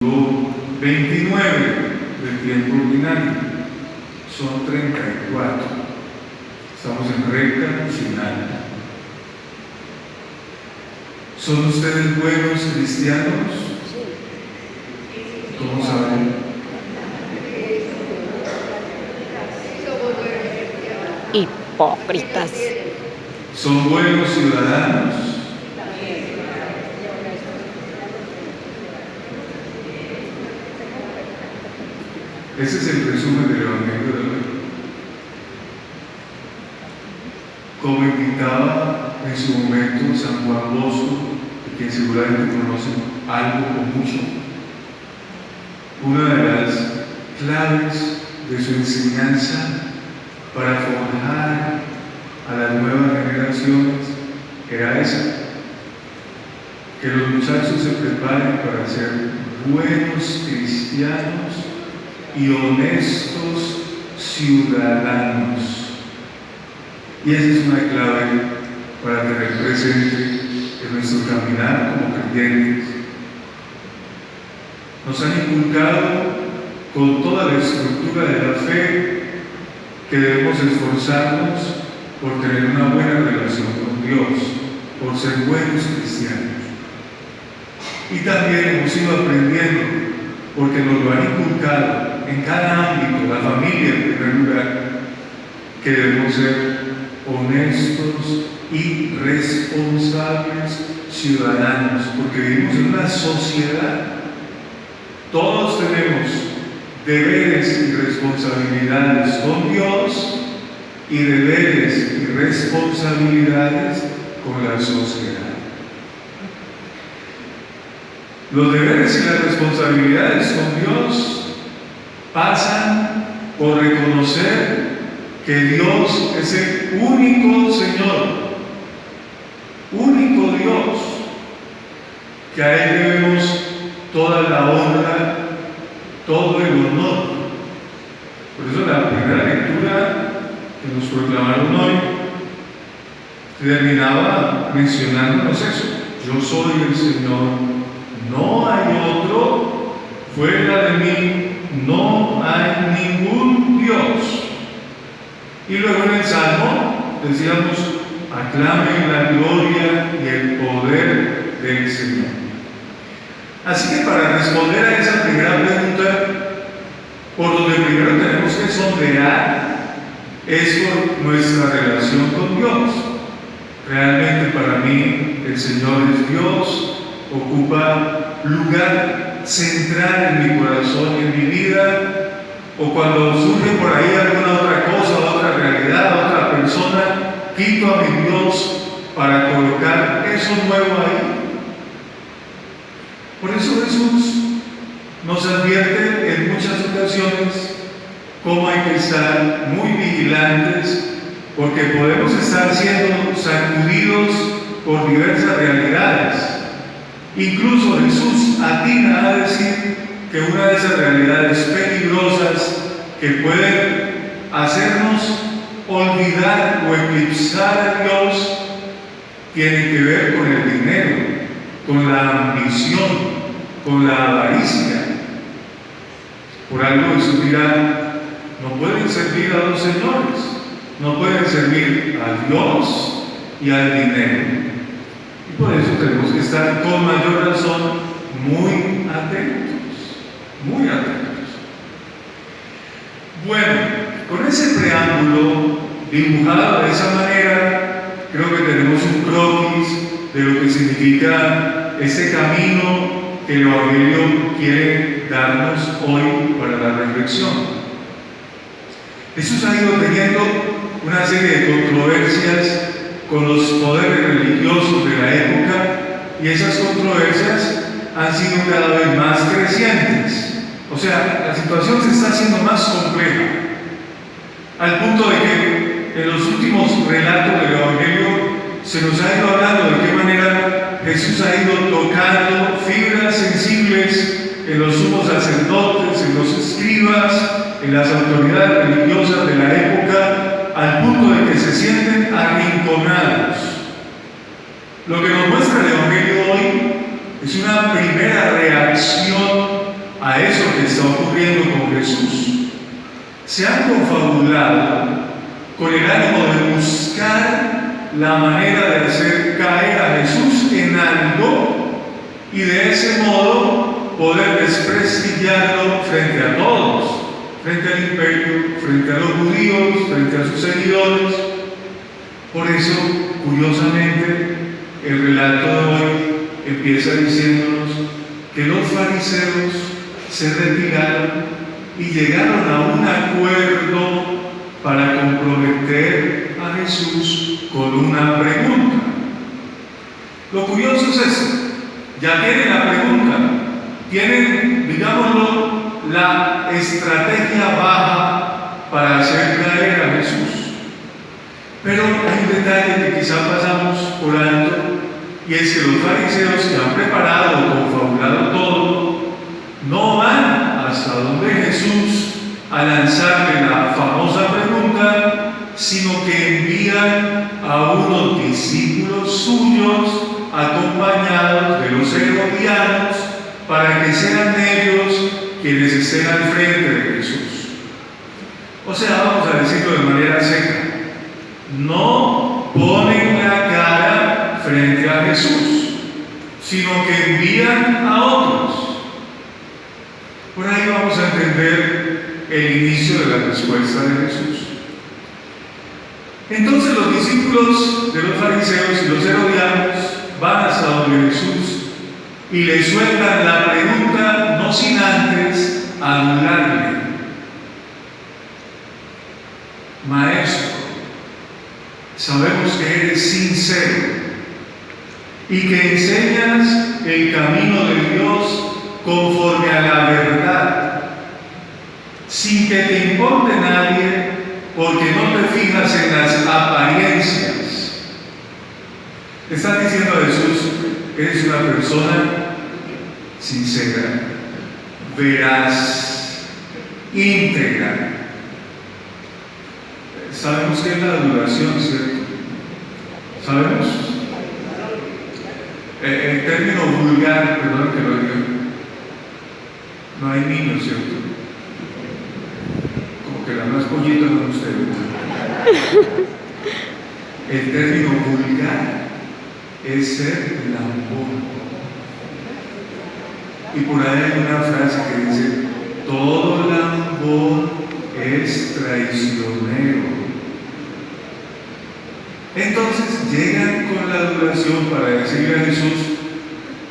29 del tiempo ordinario, son 34. Estamos en recta final. ¿Son ustedes buenos cristianos? ¿Cómo saben? Hipócritas. ¿Son buenos ciudadanos? Ese es el resumen del Evangelio de hoy. Como invitaba en su momento San Juan Bosco, que seguramente conocen algo o mucho, una de las claves de su enseñanza para forjar a las nuevas generaciones era esa: que los muchachos se preparen para ser buenos cristianos y honestos ciudadanos. Y esa es una clave para tener presente en nuestro caminar como creyentes. Nos han inculcado con toda la estructura de la fe que debemos esforzarnos por tener una buena relación con Dios, por ser buenos cristianos. Y también hemos ido aprendiendo, porque nos lo han inculcado en cada ámbito, la familia en primer lugar, que debemos ser honestos y responsables ciudadanos, porque vivimos en una sociedad. Todos tenemos deberes y responsabilidades con Dios y deberes y responsabilidades con la sociedad. Los deberes y las responsabilidades con Dios pasan por reconocer que Dios es el único Señor, único Dios, que a Él debemos toda la honra, todo el honor. Por eso la primera lectura que nos proclamaron hoy terminaba mencionándonos eso: yo soy el Señor, no hay otro, fuera de mí no hay ningún Dios. Y luego en el Salmo decíamos: aclamen la gloria y el poder del Señor. Así que para responder a esa primera pregunta, por donde primero tenemos que sondear es por nuestra relación con Dios. Realmente para mí el Señor es Dios, ocupa lugar central en mi corazón y en mi vida. O cuando surge por ahí alguna otra cosa, otra realidad, otra persona, quito a mi Dios para colocar eso nuevo ahí. Por eso Jesús nos advierte en muchas ocasiones cómo hay que estar muy vigilantes, porque podemos estar siendo sacudidos por diversas realidades. Incluso Jesús atina a decir que una de esas realidades peligrosas que pueden hacernos olvidar o eclipsar a Dios tiene que ver con el dinero, con la ambición, con la avaricia. Por algo Jesús dirá: no pueden servir a dos señores, no pueden servir a Dios y al dinero. Y por eso tenemos que estar con mayor razón muy atentos, muy atentos. Bueno, con ese preámbulo dibujado de esa manera, creo que tenemos un croquis de lo que significa ese camino que el Evangelio quiere darnos hoy para la reflexión. Jesús ha ido teniendo una serie de controversias con los poderes religiosos de la época, y esas controversias han sido cada vez más crecientes. O sea, la situación se está haciendo más compleja, al punto de que en los últimos relatos del Evangelio se nos ha ido hablando de qué manera Jesús ha ido tocando fibras sensibles en los sumos sacerdotes, en los escribas, en las autoridades religiosas de la época, al punto de que se sienten arrinconados. Lo que nos muestra el Evangelio hoy es una primera reacción está ocurriendo con Jesús. Se han confabulado con el ánimo de buscar la manera de hacer caer a Jesús en algo y de ese modo poder desprestigiarlo frente a todos, frente al imperio, frente a los judíos, frente a sus seguidores. Por eso, curiosamente, el relato de hoy empieza diciéndonos que los fariseos se retiraron y llegaron a un acuerdo para comprometer a Jesús con una pregunta. Lo curioso es eso, ya tienen la pregunta, tienen, digámoslo, la estrategia baja para hacer caer a Jesús. Pero hay un detalle que quizá pasamos por alto, y es que los fariseos que han preparado, confabulado todo, no van hasta donde Jesús a lanzarle la famosa pregunta, sino que envían a unos discípulos suyos acompañados de los herodianos para que sean ellos quienes estén al frente de Jesús. O sea, vamos a decirlo de manera seca, no ponen la cara frente a Jesús, sino que envían a otros. Por ahí vamos a entender el inicio de la respuesta de Jesús. Entonces los discípulos de los fariseos y los herodianos van hasta donde Jesús y le sueltan la pregunta, no sin antes adularle. Maestro, sabemos que eres sincero y que enseñas el camino de Dios conforme a la verdad, sin que te importe nadie, porque no te fijas en las apariencias. Está diciendo a Jesús, eres una persona sincera, veraz, íntegra. Sabemos que es la adulación, ¿cierto? ¿Sabemos? El término vulgar, perdón que lo diga, no hay niños, ¿cierto? Como que la más pollita con ustedes. El término vulgar es ser lambón. Y por ahí hay una frase que dice, todo lambón es traicionero. Entonces llegan con la adulación para decirle a Jesús,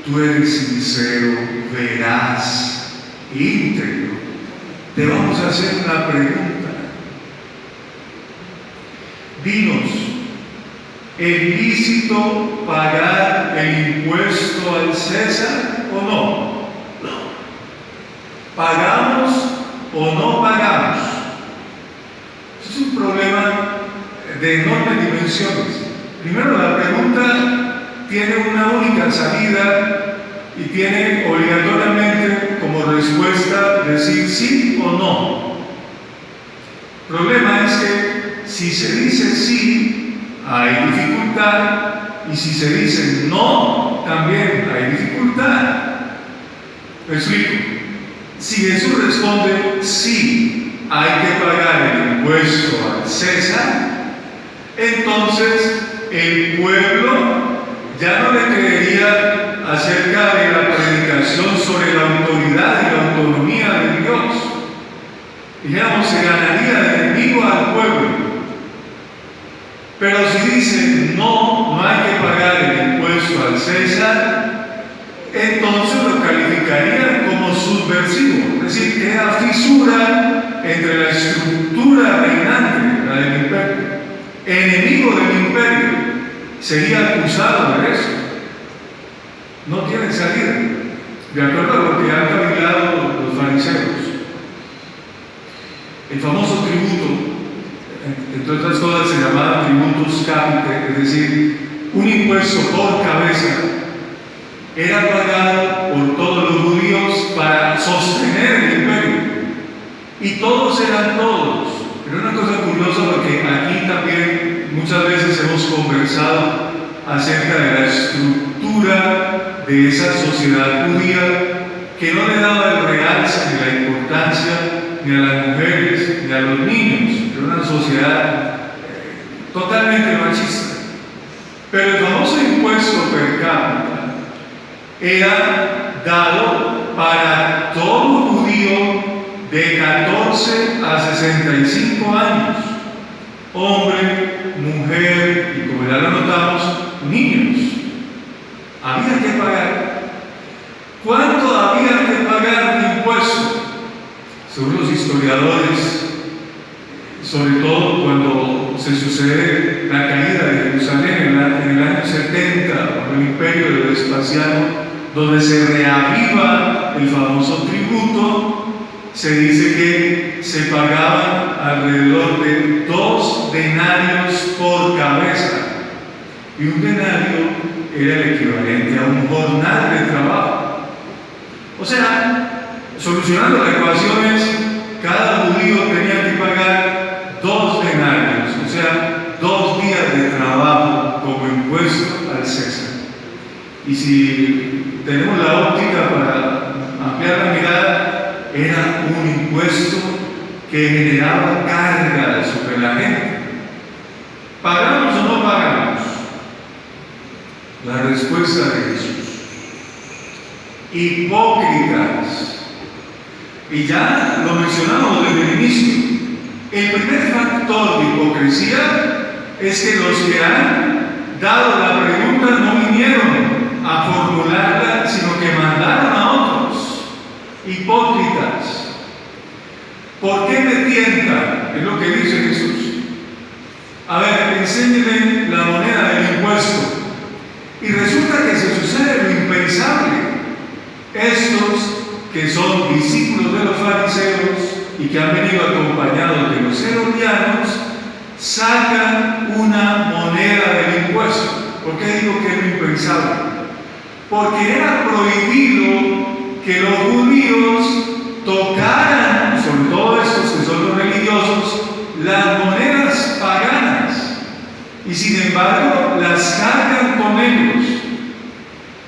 tú eres sincero, veraz, íntegro. Te vamos a hacer una pregunta. Dinos, ¿es lícito pagar el impuesto al César o no? ¿Pagamos o no pagamos? Eso es un problema de enormes dimensiones. Primero, la pregunta tiene una única salida y tiene obligatoriamente como respuesta decir sí o no. El problema es que si se dice sí, hay dificultad, y si se dice no, también hay dificultad. ¿Me explico? Si Jesús responde sí, hay que pagar el impuesto al César, entonces el pueblo ya no le creería acerca de la predicación sobre la autoridad y la autonomía de Dios. Digamos, se ganaría de enemigo al pueblo. Pero si dicen no hay que pagar el impuesto al César, entonces lo calificarían como subversivo, es decir, queda fisura entre la estructura reinante, la del imperio. Enemigo del imperio, sería acusado de eso. No tiene salida, de acuerdo a lo que han cavilado los fariseos. El famoso tributo, entre otras cosas, se llamaba tributus capite, es decir, un impuesto por cabeza, era pagado por todos los judíos para sostener el imperio. Y todos eran todos. Pero una cosa curiosa, porque aquí también muchas veces hemos conversado acerca de la estructura de esa sociedad judía que no le daba el realce ni la importancia importancia ni a las mujeres ni a los niños. Era una sociedad totalmente machista. Pero el famoso impuesto per cápita era dado para todo judío de 14 a 65 años, hombre, mujer y, como ya lo notamos, niños. Había que pagar. ¿Cuánto había que pagar de impuesto? Según los historiadores, sobre todo cuando se sucede la caída de Jerusalén en el año 70, bajo el imperio de Vespasiano, donde se reaviva el famoso tributo, se dice que se pagaban alrededor de 2 denarios por cabeza. Y un denario era el equivalente a un jornal de trabajo. O sea, solucionando la ecuación es, cada judío tenía que pagar 2 denarios, o sea, 2 días de trabajo como impuesto al César. Y si tenemos la óptica para ampliar la mirada, era un impuesto que generaba carga sobre la gente. ¿Pagamos o no pagamos? La respuesta de Jesús: hipócritas. Y ya lo mencionamos desde el inicio. El primer factor de hipocresía es que los que han dado la pregunta no vinieron a formularla, sino que mandaron a otros. Hipócritas. ¿Por qué me tientan? Es lo que dice Jesús. A ver, enséñenle la moneda del impuesto. Y resulta que se sucede lo impensable. Estos que son discípulos de los fariseos y que han venido acompañados de los herodianos, sacan una moneda del impuesto. ¿Por qué digo que es lo impensable? Porque era prohibido que los judíos tocaran, sobre todo estos que son los religiosos, las monedas paganas, y sin embargo las cargan con ellos.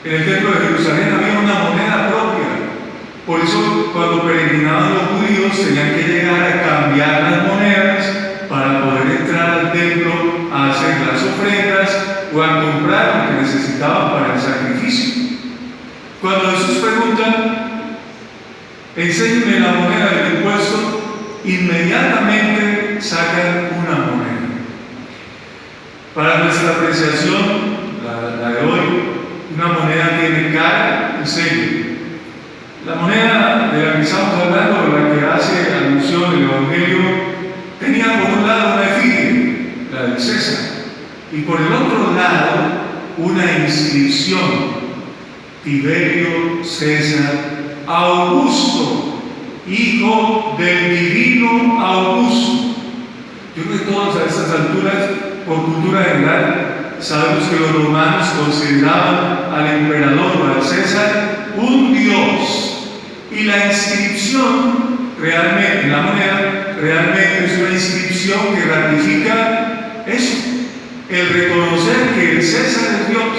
En el templo de Jerusalén había una moneda propia. Por eso, cuando peregrinaban los judíos, tenían que llegar a cambiar las monedas para poder entrar al templo a hacer las ofrendas o a comprar lo que necesitaban para el sacrificio. Cuando Jesús pregunta, enséñeme la moneda del impuesto, inmediatamente sacan una moneda. Para nuestra apreciación, la de hoy, una moneda tiene cara y sello. La moneda de la que estamos hablando, la que hace alusión el Evangelio, tenía por un lado una efigie, la del César, y por el otro lado una inscripción: Tiberio César Augusto, hijo del divino Augusto. Yo creo que todos a estas alturas, por cultura general, sabemos que los romanos consideraban al emperador o al César un dios. Y la inscripción, realmente, la moneda, realmente es una inscripción que ratifica eso, el reconocer que el César es Dios.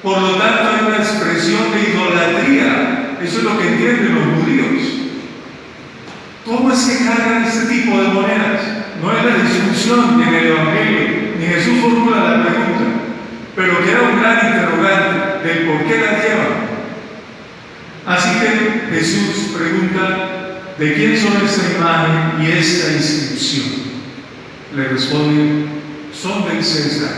Por lo tanto, hay una expresión de idolatría. Eso es lo que entienden los judíos. ¿Cómo es que cargan este tipo de monedas? No es la discusión en el Evangelio, ni Jesús formula la pregunta, pero queda un gran interrogante del por qué la llevan. Así que Jesús pregunta: ¿de quién son esta imagen y esta inscripción? Le responden: son del César.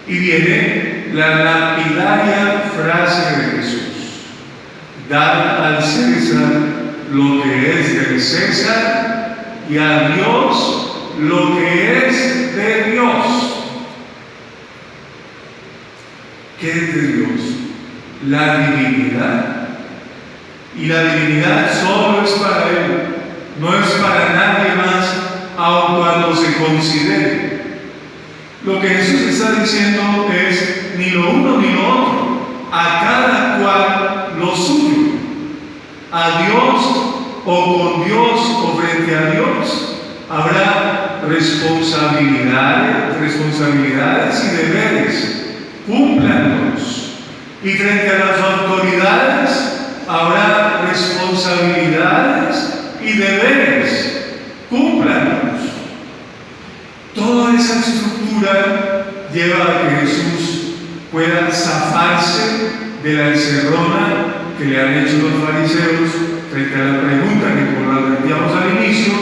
Y viene la lapidaria frase de Jesús: dad al César lo que es del César y a Dios lo que es de Dios. ¿Qué es de Dios? La divinidad. Y la divinidad solo es para Él, no es para nadie más, aun cuando se considere. Lo que Jesús está diciendo es: ni lo uno ni lo otro, a cada cual lo suyo. A Dios o con Dios o frente a Dios habrá responsabilidades y deberes. Cúmplanlos. Y frente a las autoridades habrá responsabilidades y deberes. Cúmplanlos. Toda esa estructura lleva a que Jesús pueda zafarse de la encerrona que le han hecho los fariseos frente a la pregunta que, como la advertíamos al inicio,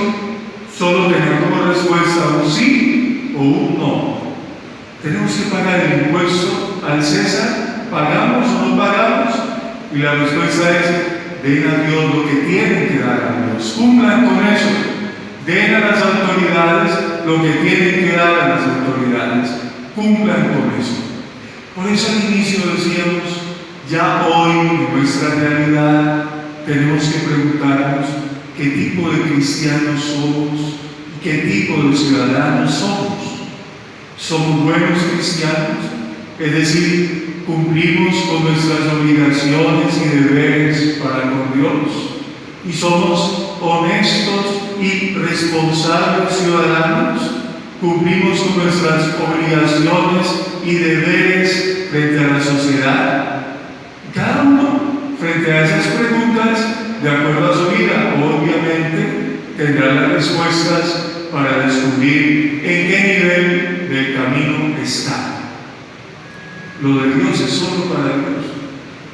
solo tenía como respuesta un sí o un no. Tenemos que pagar el impuesto al César, ¿pagamos o no pagamos? Y la respuesta es: den a Dios lo que tienen que dar a Dios, cumplan con eso, den a las autoridades lo que tienen que dar a las autoridades, cumplan con eso. Por eso al inicio decíamos, ya hoy en nuestra realidad tenemos que preguntarnos qué tipo de cristianos somos y qué tipo de ciudadanos somos. ¿Somos buenos cristianos? Es decir, cumplimos con nuestras obligaciones y deberes para con Dios. Y somos honestos y responsables ciudadanos. Cumplimos con nuestras obligaciones y deberes frente a la sociedad. Cada uno, frente a esas preguntas, de acuerdo a su vida, obviamente tendrá las respuestas para descubrir en qué nivel del camino está. Lo de Dios es solo para Dios.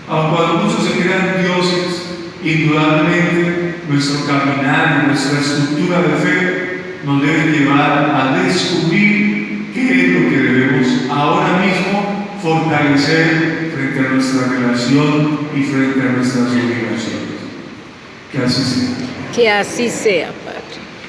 Aun cuando muchos se crean dioses, indudablemente nuestro caminar, nuestra estructura de fe nos debe llevar a descubrir qué es lo que debemos ahora mismo fortalecer frente a nuestra relación y frente a nuestras obligaciones. Que así sea. Que así sea.